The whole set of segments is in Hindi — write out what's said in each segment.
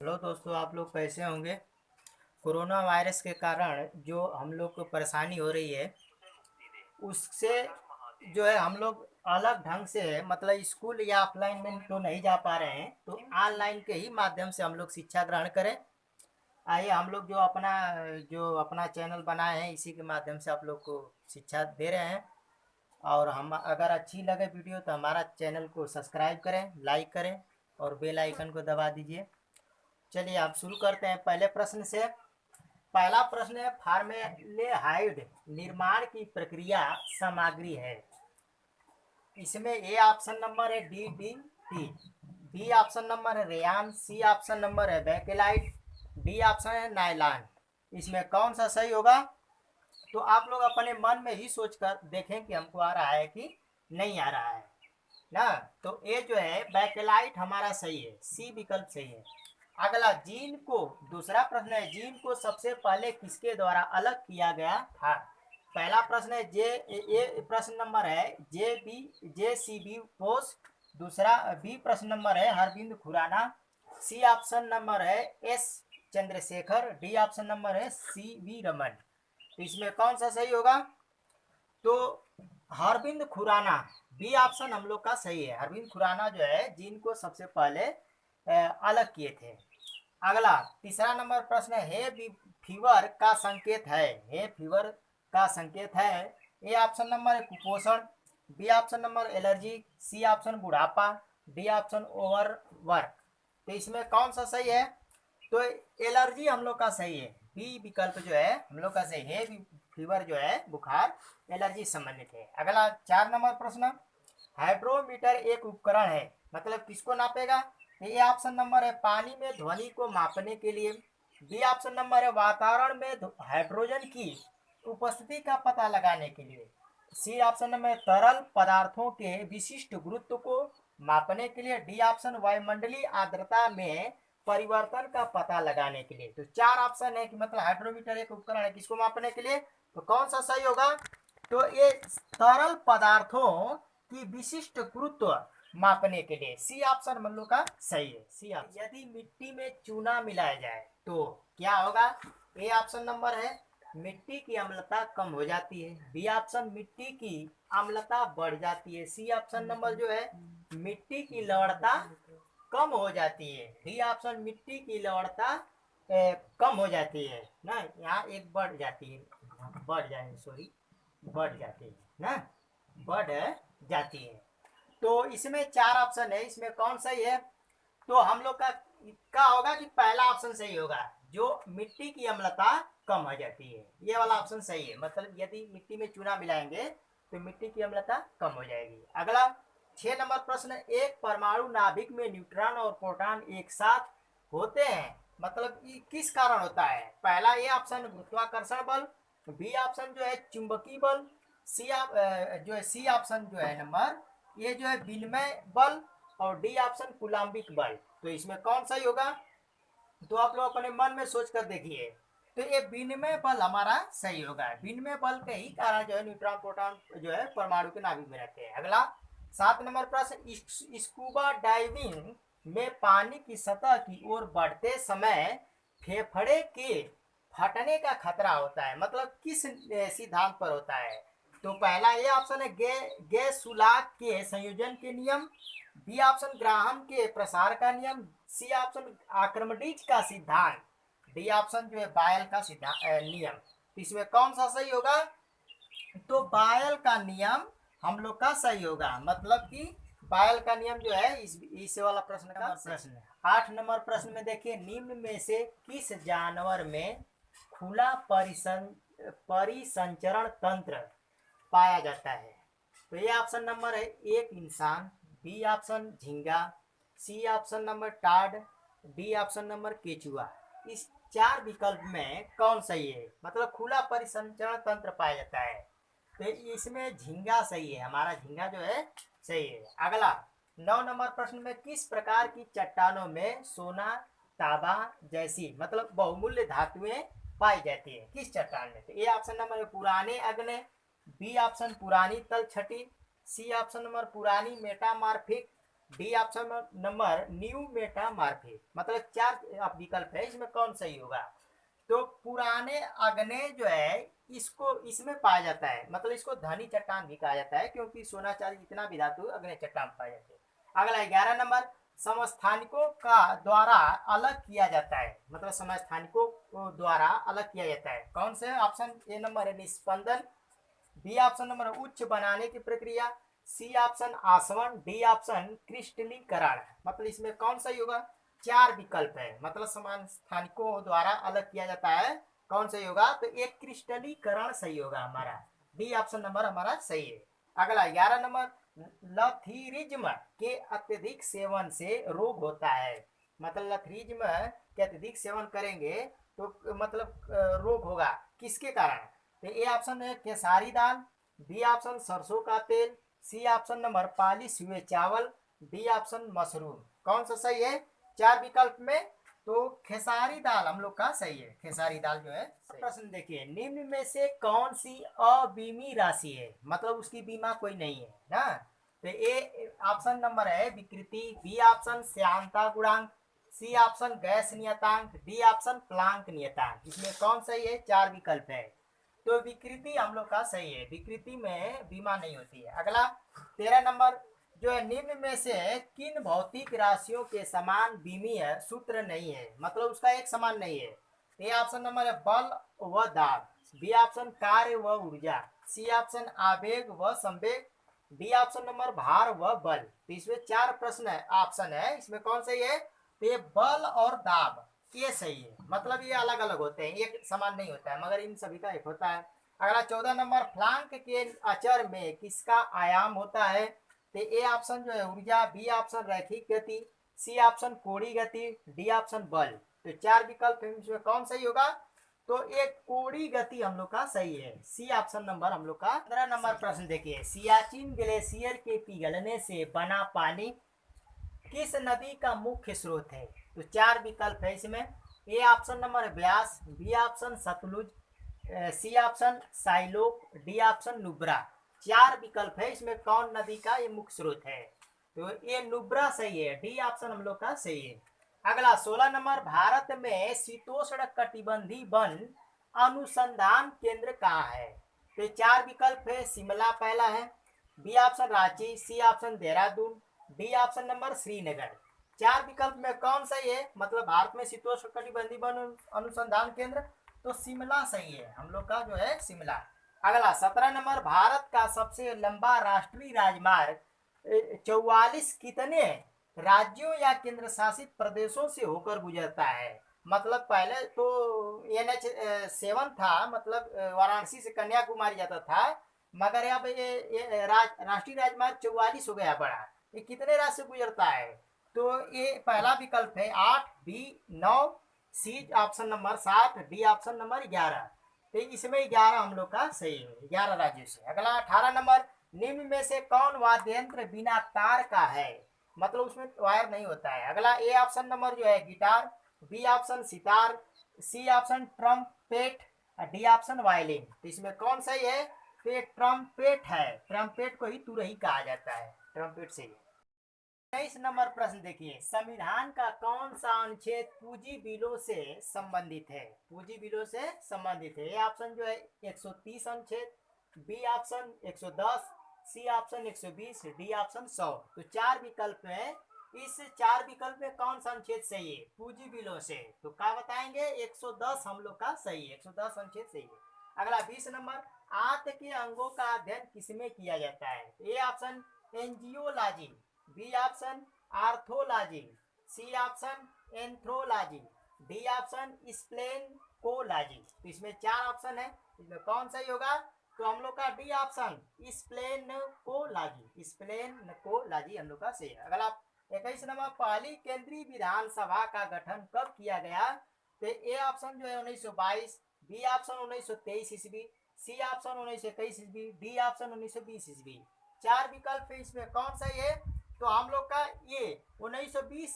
हेलो दोस्तों, आप लोग कैसे होंगे। कोरोना वायरस के कारण जो हम लोग को परेशानी हो रही है उससे जो है हम लोग अलग ढंग से मतलब स्कूल या ऑफलाइन में तो नहीं जा पा रहे हैं, तो ऑनलाइन के ही माध्यम से हम लोग शिक्षा ग्रहण करें। आइए हम लोग जो अपना चैनल बनाए हैं इसी के माध्यम से आप लोग को शिक्षा दे रहे हैं। और हम अगर अच्छी लगे वीडियो तो हमारा चैनल को सब्सक्राइब करें, लाइक करें और बेल आइकन को दबा दीजिए। चलिए आप शुरू करते हैं पहले प्रश्न से। पहला प्रश्न है, फार्मेल्डिहाइड निर्माण की प्रक्रिया सामग्री है। इसमें ए ऑप्शन नंबर है DDT, बी ऑप्शन नंबर है रेयान, सी ऑप्शन नंबर है बेकेलाइट, डी ऑप्शन है नाइलॉन। इसमें कौन सा सही होगा? तो आप लोग अपने मन में ही सोचकर देखें कि हमको आ रहा है कि नहीं आ रहा है ना। तो ए जो है बैकेलाइट हमारा सही है, सी विकल्प सही है। अगला, जीन को दूसरा प्रश्न है, जीन को सबसे पहले किसके द्वारा अलग किया गया था? पहला प्रश्न है ये प्रश्न नंबर है JC बी बोस। दूसरा बी प्रश्न नंबर है हरबिंद खुराना। सी ऑप्शन नंबर है S Chandrashekhar. D option number है CV रमन। तो इसमें कौन सा सही होगा? तो हरबिंद खुराना, बी ऑप्शन हम लोग का सही है। हरबिंद खुराना जो है जिनको सबसे पहले अलग किए थे। अगला तीसरा नंबर प्रश्न है, हे फीवर का संकेत है। हे फीवर का संकेत है। ए ऑप्शन नंबर है कुपोषण, B option number allergy, C option बुढ़ापा, डी ऑप्शन ओवरवर्क। तो इसमें कौन सा सही है? तो एलर्जी हम लोग का सही है, बी विकल्प जो है हम लोग का सही है। फीवर जो है बुखार एलर्जी संबंधित है। अगला 4 नंबर प्रश्न, हाइड्रोमीटर एक उपकरण है, मतलब किसको नापेगा? ये ऑप्शन नंबर है पानी में ध्वनि को मापने के लिए, बी ऑप्शन नंबर है वातावरण में हाइड्रोजन की उपस्थिति का पता लगाने के लिए, सी ऑप्शन नंबर तरल पदार्थों के विशिष्ट गुरुत्व को मापने के लिए, डी ऑप्शन वायुमंडलीय आर्द्रता में परिवर्तन का पता लगाने के लिए। तो 4 ऑप्शन है कि मतलब हाइड्रोमीटर एक उपकरण है किसको मापने के लिए। तो कौन सा सही होगा? तो ये तरल पदार्थों की विशिष्ट गुरुत्व मापने के लिए सी ऑप्शन हम लोग का सही है, सी ऑप्शन। यदि मिट्टी में चूना मिलाया जाए तो क्या होगा? ए ऑप्शन नंबर है मिट्टी की अम्लता कम हो जाती है, बी ऑप्शन मिट्टी की अम्लता बढ़ जाती है, सी ऑप्शन नंबर जो है मिट्टी की लवणता कम हो जाती है, डी ऑप्शन मिट्टी की लवणता कम हो जाती है ना, यहाँ एक बढ़ जाती है, बढ़ जाए सॉरी बढ़ जाती है ना, बढ़ जाती है। तो इसमें 4 ऑप्शन है, इसमें कौन सही है? तो हम लोग का होगा कि पहला ऑप्शन सही होगा, जो मिट्टी की अम्लता कम हो जाती है, ये वाला ऑप्शन सही है। मतलब यदि मिट्टी में चूना मिलाएंगे तो मिट्टी की अम्लता कम हो जाएगी। अगला 6 नंबर प्रश्न, एक परमाणु नाभिक में न्यूट्रॉन और प्रोटॉन एक साथ होते हैं, मतलब किस कारण होता है? पहला ये ऑप्शन गुरुत्वाकर्षण बल, बी ऑप्शन जो है चुंबकीय बल, जो है सी ऑप्शन जो है नंबर ये जो है विनिमय बल, और डी ऑप्शन कुलाम्बिक बल। तो इसमें कौन सही होगा? तो आप लोग अपने मन में सोच कर देखिए। तो ये विनिमय बल हमारा सही होगा, विनिमय बल के ही कारण जो है न्यूट्रॉन प्रोटॉन जो है परमाणु के नाभिक में रहते हैं। अगला 7 नंबर प्रश्न, स्कूबा डाइविंग में पानी की सतह की ओर बढ़ते समय फेफड़े के फटने का खतरा होता है, मतलब किस सिद्धांत पर होता है? तो पहला ये ऑप्शन है गैस सुलाक के संयोजन के नियम, बी ऑप्शन ग्राहम के प्रसार का नियम, सी ऑप्शन आर्किमिडीज का सिद्धांत, डी ऑप्शन जो है बायल का सिद्धांत नियम। तो इसमें कौन सा सही होगा? तो बायल का नियम हम लोग का सही होगा, मतलब कि बायल का नियम जो है इस वाला प्रश्न का प्रश्न है। 8 नंबर प्रश्न में देखिए, निम्न में से किस जानवर में खुला परिसंचरण तंत्र पाया जाता है? तो ये ऑप्शन नंबर है एक इंसान, बी ऑप्शन झींगा, C option number toad, D option number केचुआ। इस 4 विकल्प में कौन सही है? मतलब खुला परिसंचरण तंत्र पाया जाता है, तो इसमें झींगा सही है, हमारा झींगा जो है सही है। अगला 9 नंबर प्रश्न में, किस प्रकार की चट्टानों में सोना तांबा जैसी मतलब बहुमूल्य धातुएं पाई जाती है, किस चट्टान में? तो ए ऑप्शन नंबर पुराने अग्नि, बी ऑप्शन पुरानी तल छटी, सी ऑप्शन नंबर पुरानी मेटामार्फिक, डी ऑप्शन नंबर न्यू मेटामार्फे, मतलब चार विकल्प है, इसमें कौन सही होगा? तो पुराने अग्ने जो है इसको इसमें पाया जाता है, मतलब इसको धनी चट्टान भी कहा जाता है, क्योंकि सोना चांदी जितना भी धातु अग्नि चट्टान पाए जाते हैं। अगला 11 नंबर, समस्थानिकों का द्वारा अलग किया जाता है, मतलब समस्थानिकों को द्वारा अलग किया जाता है, कौन से? ऑप्शन ए नंबर है निस्पंदन, बी ऑप्शन नंबर उच्च बनाने की प्रक्रिया, सी ऑप्शन आसवन, डी ऑप्शन क्रिस्टलीकरण। मतलब इसमें कौन सही होगा? चार विकल्प है, मतलब समान स्थानिकों द्वारा अलग किया जाता है, कौन सही होगा? तो एक क्रिस्टलीकरण सही होगा हमारा, डी ऑप्शन नंबर हमारा सही है। अगला 11 नंबर, लथीरिज्म के अत्यधिक सेवन से रोग होता है, मतलब लथीरिज्म के अत्यधिक सेवन करेंगे तो मतलब रोग होगा, किसके कारण? तो ए ऑप्शन है खेसारी दाल, बी ऑप्शन सरसों का तेल, सी ऑप्शन नंबर पालिश हुए चावल, डी ऑप्शन मशरूम। कौन सा सही है चार विकल्प में? तो खेसारी दाल हम लोग का सही है, खेसारी दाल जो है। प्रश्न देखिए, निम्न में से कौन सी अबीमी राशि है, मतलब उसकी बीमा कोई नहीं है ना। तो ए ऑप्शन नंबर है विकृति, बी ऑप्शन श्यानता गुणांक, सी ऑप्शन गैस नियतांक, डी ऑप्शन प्लांक नियतांक। इसमें कौन सही है? चार विकल्प है, तो विकृति हम लोग का सही है, विकृति में बीमा नहीं होती है। अगला 13 नंबर जो है, निम्न में से किन भौतिक राशियों के समान बीमीय सूत्र नहीं है, मतलब उसका एक समान नहीं है। ए ऑप्शन नंबर है बल व दाब, बी ऑप्शन कार्य व ऊर्जा, सी ऑप्शन आवेग व संवेग, डी ऑप्शन नंबर भार व बल। तो इसमें चार प्रश्न है, ऑप्शन है, इसमें कौन सही है? तो ये बल और दाब ये सही है, मतलब ये अलग अलग होते हैं, एक समान नहीं होता है, मगर इन सभी का एक होता है। अगला 14 नंबर, फ्लांक के अचर में किसका आयाम होता है? तो ए ऑप्शन जो है ऊर्जा, बी ऑप्शन रैखिक गति, सी ऑप्शन कोणीय गति, डी ऑप्शन बल। तो चार विकल्प है, इसमें कौन सही होगा? तो एक कोणीय गति हम लोग का सही है, सी ऑप्शन नंबर हम लोग का। 15 नंबर प्रश्न देखिए, सियाचिन ग्लेशियर के पिघलने से बना पानी किस नदी का मुख्य स्रोत है? तो चार विकल्प है इसमें, A option number Beas, B option Sutlej, C option Shyok, D option Nubra. चार विकल्प है, इसमें कौन नदी का ये मुख्य स्रोत है? तो ये नुब्रा सही है, डी ऑप्शन हम लोग का सही है। अगला 16 नंबर, भारत में शीतोष्ण कटिबंधी वन अनुसंधान केंद्र कहाँ है? तो चार विकल्प है, शिमला पहला है, B option Ranchi, C option Dehradun, D option number Srinagar. चार विकल्प में कौन सही है? मतलब भारत में शीतोष्ण कटिबंधी वन अनुसंधान केंद्र, तो शिमला सही है हम लोग का जो है शिमला। अगला 17 नंबर, भारत का सबसे लंबा राष्ट्रीय राजमार्ग 44 कितने राज्यों या केंद्र शासित प्रदेशों से होकर गुजरता है? मतलब पहले तो NH 7 था, मतलब वाराणसी से कन्याकुमारी जाता था, मगर अब ये राष्ट्रीय राजमार्ग 44 हो गया बड़ा। ये कितने राज्य से गुजरता है? तो ये पहला विकल्प है 8, B 9, C option number 7, D option number 11। तो इसमें 11 हम लोग का सही है, 11 राज्यों से। अगला 18 नंबर, निम्न में से कौन वाद्य यंत्र बिना तार का है, मतलब उसमें वायर नहीं होता है? अगला ए ऑप्शन नंबर जो है guitar, B option sitar, C option trumpet, D option violin. तो इसमें कौन सही है? तो ये ट्रम्पेट है, ट्रम्पेट को ही तुरही कहा जाता है, ट्रम्पेट से ही। 23 नंबर प्रश्न देखिए, संविधान का कौन सा अनुच्छेद पूंजी बिलों से संबंधित है? पूंजी बिलों से संबंधित है, ये ऑप्शन जो है 130 अनुच्छेद, B option 110, C option 120, D option 100। तो चार विकल्प है, इस चार विकल्प में कौन सा अनुच्छेद सही है पूंजी बिलों से? तो क्या बताएंगे? 110 हम लोग का सही है, 110 अनुच्छेद सही है। अगला 20 नंबर, आंत के अंगों का अध्ययन किसमें किया जाता है? A option angiology, B option arthrology, C option anthropology, D option splanchnology. तो इसमें चार ऑप्शन है, इसमें कौन सही होगा? तो हम लोग का डी ऑप्शन स्प्लेनकोलॉजी, स्प्लेनकोलॉजी हम लोग का सही है। अगला 21 नंबर, पहली केंद्रीय विधानसभा का गठन कब किया गया? तो ए ऑप्शन जो है 1922, बी ऑप्शन 1923 ईस्वी, सी ऑप्शन 1921 ईस्वी, डी ऑप्शन 1920 ईस्वी। चार विकल्प है, इसमें कौन सही है? तो हम लोग का ये 1920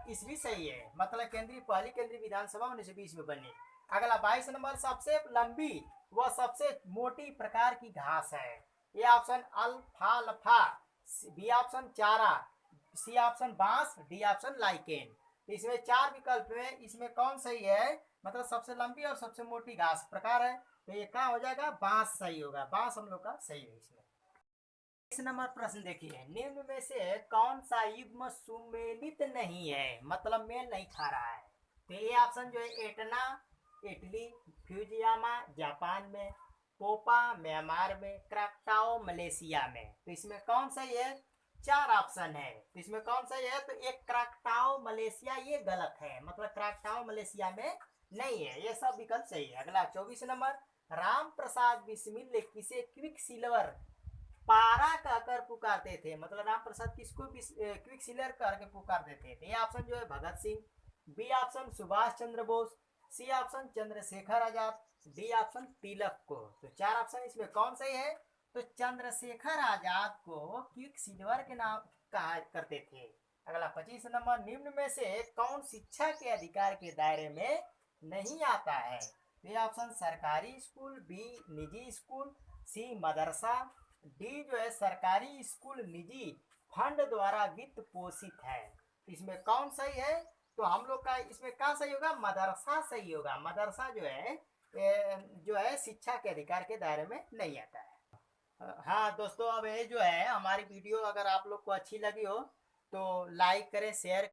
ईस्वी सही है, मतलब पहली केंद्रीय विधानसभा 1920 में बनी। अगला 22 नंबर, सबसे लंबी व सबसे मोटी प्रकार की घास है? ये ऑप्शन अल्फाल्फा, बी ऑप्शन चारा, सी ऑप्शन बांस, डी ऑप्शन लाइकेन। तो इसमें 4 विकल्प में इसमें कौन सही है, मतलब सबसे लंबी और सबसे मोटी घास प्रकार है, तो ये क्या हो जाएगा, बांस सही होगा, बांस हम लोग का सही है इसमें। इस नंबर प्रश्न देखिए, निम्न में से कौन सा युग्म सुमेलित नहीं है, मतलब मेल नहीं खा रहा है। तो ये ऑप्शन जो है, एटना इटली, फ्यूजियामा जापान में, पोपा म्यांमार में, क्राक्टाओ मलेशिया में। तो इसमें कौन सही है, 4 ऑप्शन है, तो इसमें कौन सही है, तो एक क्राक्टाओ मलेशिया ये गलत है, मतलब क्राक्टाओ मलेशिया में नहीं है, ये सब विकल्प सही है। अगला 24 नंबर, राम प्रसाद बिस्मिल किसे क्विक सिल्वर पारा कहकर पुकारते थे, मतलब राम प्रसाद किसको क्विक सिल्वर करके पुकारते थे। ये ऑप्शन जो है Bhagat Singh, B option Subhash Chandra Bose, C option Chandrashekhar Azad, D option तिलक को। तो 4 ऑप्शन इसमें कौन सही है, तो चंद्रशेखर आजाद को क्विक सिल्वर के नाम कहा करते थे। अगला 25 नंबर, निम्न में से कौन शिक्षा के अधिकार के दायरे में नहीं आता है। तो ये ऑप्शन सरकारी स्कूल, बी निजी स्कूल, सी मदरसा, डी जो है सरकारी स्कूल निजी फंड द्वारा वित्त पोषित है। इसमें कौन सही है, तो हम लोग का इसमें क्या सही होगा, मदरसा सही होगा। मदरसा जो है शिक्षा के अधिकार के दायरे में नहीं आता है। हाँ दोस्तों, अब ये जो है हमारी वीडियो अगर आप लोग को अच्छी लगी हो तो लाइक करें, शेयर